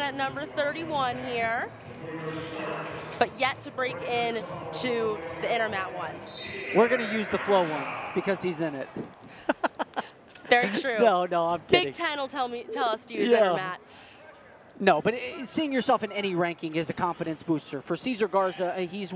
at number 31 here, but yet to break in to the inner mat ones. We're going to use the flow ones because he's in it. Very true. No, I'm kidding. Big Ten will tell us to use inner mat. No, but seeing yourself in any ranking is a confidence booster. For Ceasar Garza, he's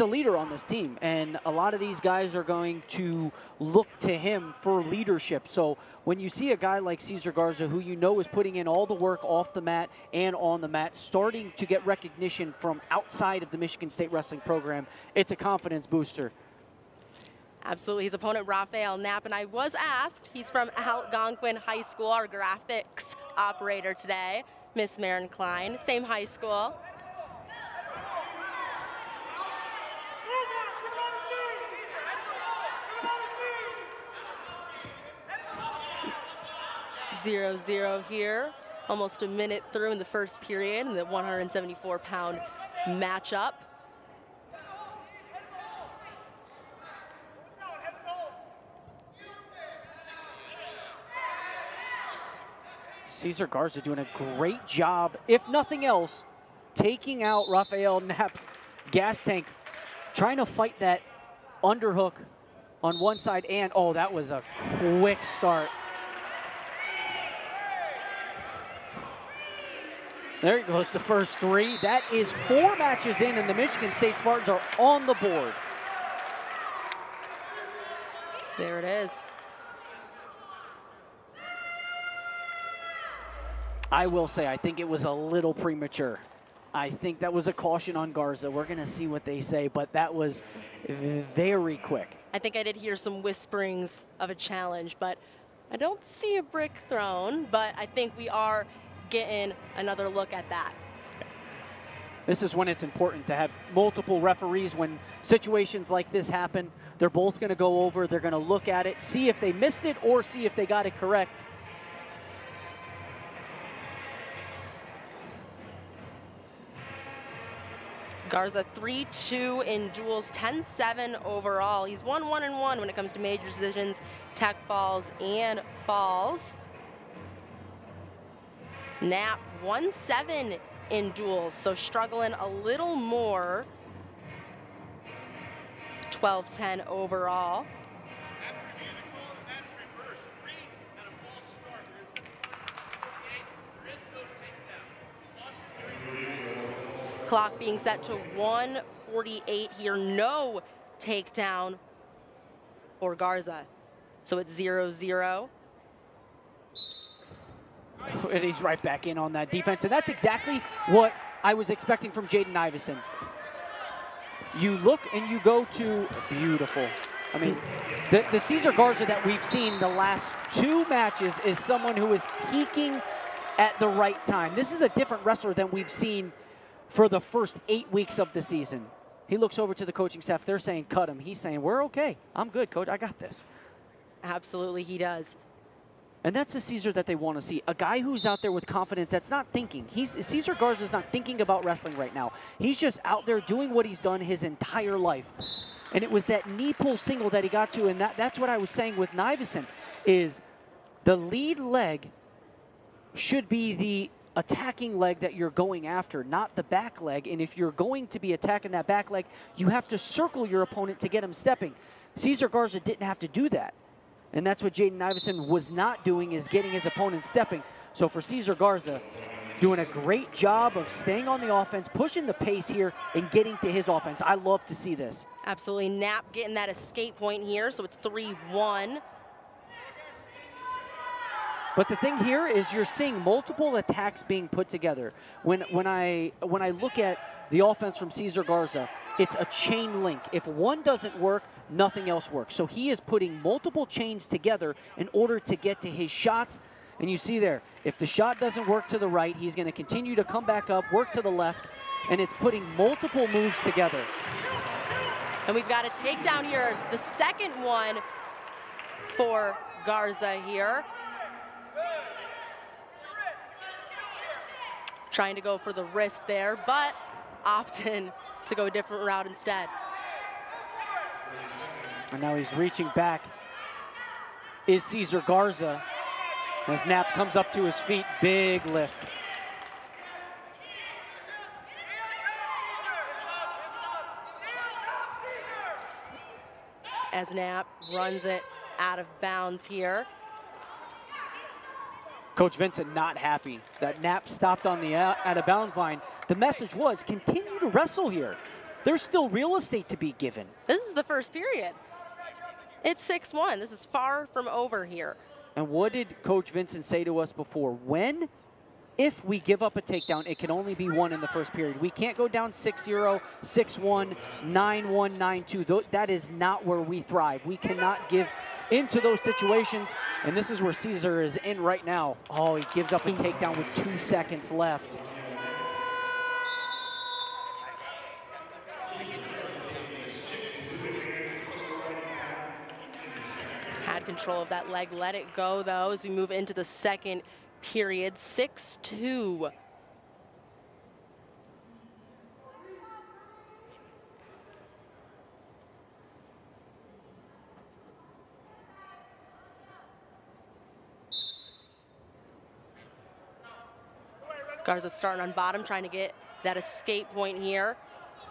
a leader on this team, and a lot of these guys are going to look to him for leadership. So when you see a guy like Ceasar Garza, who you know is putting in all the work off the mat and on the mat, starting to get recognition from outside of the Michigan State Wrestling program, it's a confidence booster. Absolutely. His opponent, Rafael Knapp, and I was asked, he's from Algonquin High School, our graphics operator today, Miss Marin Klein, same high school. Zero here, almost a minute through in the first period in the 174-pound matchup. Ceasar Garza doing a great job, if nothing else, taking out Rafael Knapp's gas tank, trying to fight that underhook on one side, and oh, that was a quick start. There goes the first three. That is 4 matches in, and the Michigan State Spartans are on the board. There it is. I will say, I think it was a little premature. I think that was a caution on Garza. We're going to see what they say, but that was very quick. I think I did hear some whisperings of a challenge, but I don't see a brick thrown, but I think we are getting another look at that. This is when it's important to have multiple referees. When situations like this happen, they're both going to go over, they're going to look at it, see if they missed it or see if they got it correct. Garza 3-2 in duels, 10-7 overall. He's won 1-1 when it comes to major decisions, tech falls and falls. Knapp 1-7 in duels, so struggling a little more. 12-10 overall. Clock being set to 1:48 here. No takedown for Garza. So it's 0-0. And he's right back in on that defense. And that's exactly what I was expecting from Jaden Iverson. You look and you go to beautiful. I mean, the Ceasar Garza that we've seen the last 2 matches is someone who is peaking at the right time. This is a different wrestler than we've seen for the first 8 weeks of the season. He looks over to the coaching staff. They're saying, cut him. He's saying, we're okay. I'm good, coach. I got this. Absolutely, he does. And that's the Ceasar that they want to see. A guy who's out there with confidence that's not thinking. Ceasar Garza's not thinking about wrestling right now. He's just out there doing what he's done his entire life. And it was that knee pull single that he got to, and that's what I was saying with Nivison, is the lead leg should be the attacking leg that you're going after, not the back leg. And if you're going to be attacking that back leg, you have to circle your opponent to get him stepping. Ceasar Garza didn't have to do that. And that's what Jaden Iverson was not doing, is getting his opponent stepping. So for Ceasar Garza, doing a great job of staying on the offense, pushing the pace here, and getting to his offense. I love to see this. Absolutely. Knapp getting that escape point here, so it's 3-1. But the thing here is you're seeing multiple attacks being put together. When I look at the offense from Ceasar Garza, it's a chain link. If one doesn't work, nothing else works. So he is putting multiple chains together in order to get to his shots. And you see there, if the shot doesn't work to the right, he's going to continue to come back up, work to the left, and it's putting multiple moves together. And we've got a takedown here. It's the second one for Garza here. Trying to go for the wrist there, but opting to go a different route instead. And now he's reaching back. Is Ceasar Garza. As Knapp comes up to his feet, big lift. as Knapp runs it out of bounds here. Coach Vincent not happy that Knapp stopped on the out-of-bounds line. The message was, continue to wrestle here. There's still real estate to be given. This is the first period. It's 6-1. This is far from over here. And what did Coach Vincent say to us before? If we give up a takedown, it can only be one in the first period. We can't go down 6-0, 6-1, 9-1, 9-2. That is not where we thrive. We cannot give into those situations, and this is where Ceasar is in right now. Oh, he gives up a takedown with 2 seconds left. Had control of that leg, let it go though as we move into the second period. 6-2. Garza starting on bottom, trying to get that escape point here.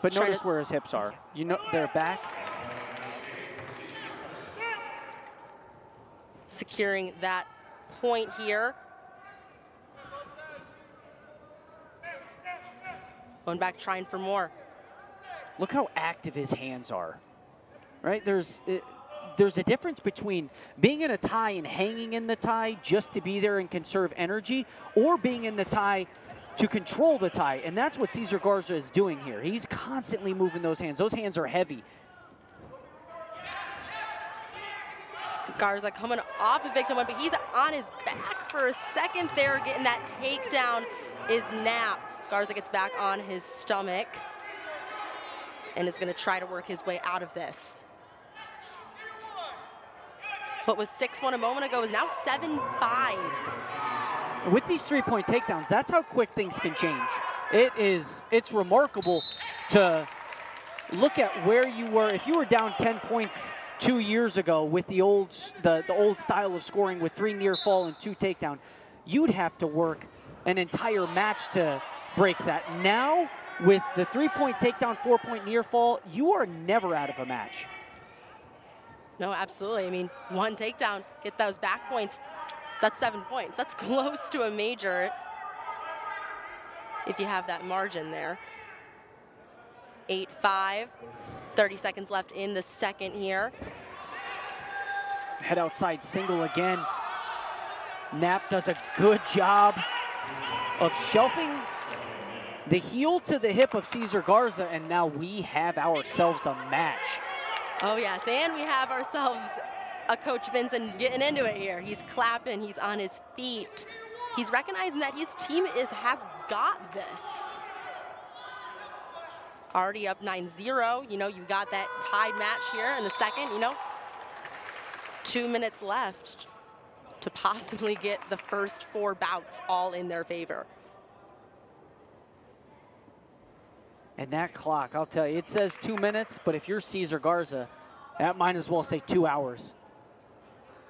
But notice where his hips are. You know, they're back. Securing that point here. Going back, trying for more. Look how active his hands are, right? There's a difference between being in a tie and hanging in the tie just to be there and conserve energy, or being in the tie to control the tie, and that's what Ceasar Garza is doing here. He's constantly moving those hands. Those hands are heavy. Garza coming off a victim one, but he's on his back for a second there. Getting that takedown is Knapp. Garza gets back on his stomach and is going to try to work his way out of this. What was 6-1 a moment ago is now 7-5. With these three-point takedowns, that's how quick things can change. It's remarkable to look at where you were. If you were down 10 points 2 years ago with the old style of scoring with 3 near fall and 2 takedown, you'd have to work an entire match to break that. Now, with the 3-point takedown, 4-point near fall, you are never out of a match. No, absolutely. I mean, 1 takedown, get those back points. That's 7 points. That's close to a major if you have that margin there. 8-5, 30 seconds left in the second here. Head outside single again. Knapp does a good job of shelving the heel to the hip of Ceasar Garza, and now we have ourselves a match. Oh yes, and we have ourselves a Coach Vincent getting into it here. He's clapping, he's on his feet. He's recognizing that his team has got this. Already up 9-0, you know, you've got that tied match here in the second, you know. 2 minutes left to possibly get the first 4 bouts all in their favor. And that clock, I'll tell you, it says 2 minutes, but if you're Ceasar Garza, that might as well say 2 hours.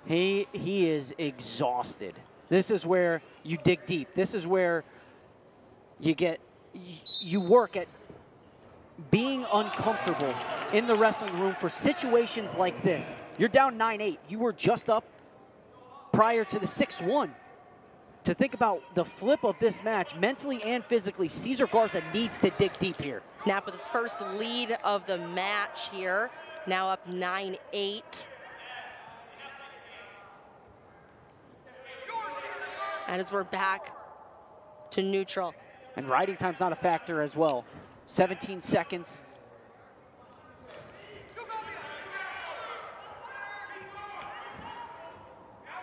He is exhausted. This is where you dig deep. This is where you work at being uncomfortable in the wrestling room for situations like this. You're down 9-8. You were just up prior to the 6-1. To think about the flip of this match, mentally and physically, Ceasar Garza needs to dig deep here. Knapp with his first lead of the match here. Now up 9-8. And as we're back to neutral. And riding time's not a factor as well. 17 seconds.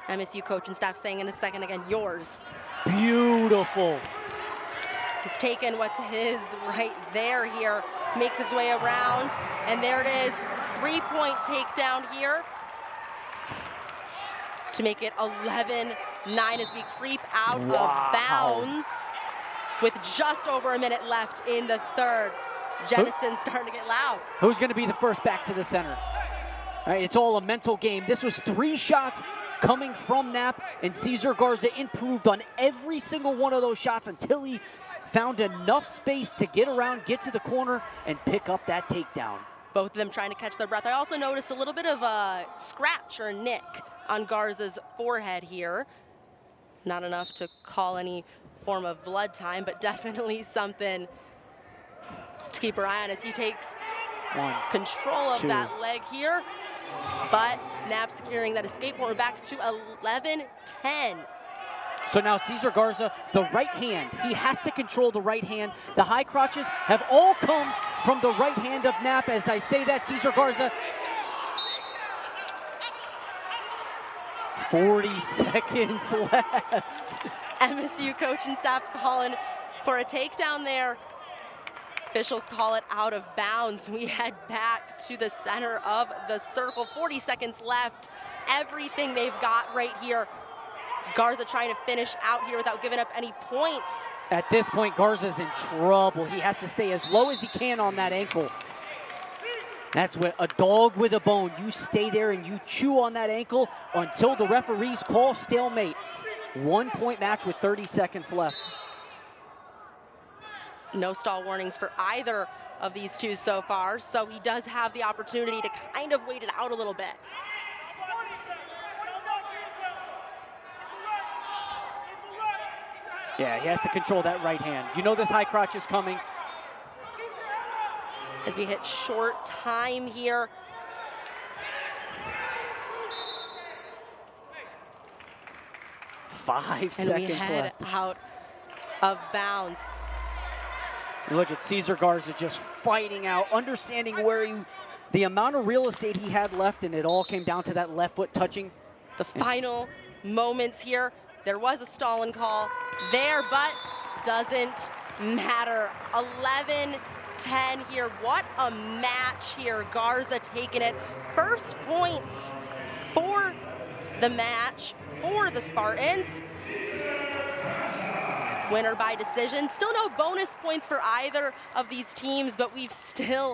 MSU coach and staff saying in a second again, yours. Beautiful. He's taken what's his right there here, makes his way around, and there it is, 3-point takedown here to make it 11-9 as we creep out of bounds with just over a minute left in the third. Jenison's starting to get loud. Who's going to be the first back to the center? All right, it's all a mental game. This was 3 shots coming from Knapp, and Ceasar Garza improved on every single one of those shots until he found enough space to get around, get to the corner, and pick up that takedown. Both of them trying to catch their breath. I also noticed a little bit of a scratch or a nick on Garza's forehead here. Not enough to call any form of blood time, but definitely something to keep our eye on as he takes control of that leg here. But Knapp securing that escape point. We're back to 11-10. So now Ceasar Garza, the right hand, he has to control the right hand. The high crotches have all come from the right hand of Knapp. As I say that, Ceasar Garza, 40 seconds left. MSU coach and staff calling for a takedown there. Officials call it out of bounds. We head back to the center of the circle. 40 seconds left. Everything they've got right here. Garza trying to finish out here without giving up any points. At this point, Garza's in trouble. He has to stay as low as he can on that ankle. That's what a dog with a bone. You stay there and you chew on that ankle until the referees call stalemate. 1 point match with 30 seconds left. No stall warnings for either of these two so far, so he does have the opportunity to kind of wait it out a little bit. Yeah, he has to control that right hand. You know this high crotch is coming. As we hit short time here. Five seconds and we head left. Out of bounds. Look at Ceasar Garza just fighting out, understanding where the amount of real estate he had left, and it all came down to that left foot touching. The final moments here. There was a stalling call there, but doesn't matter. 11-10 here. What a match here. Garza taking it. First points for the match for the Spartans. Winner by decision. Still no bonus points for either of these teams, but we've still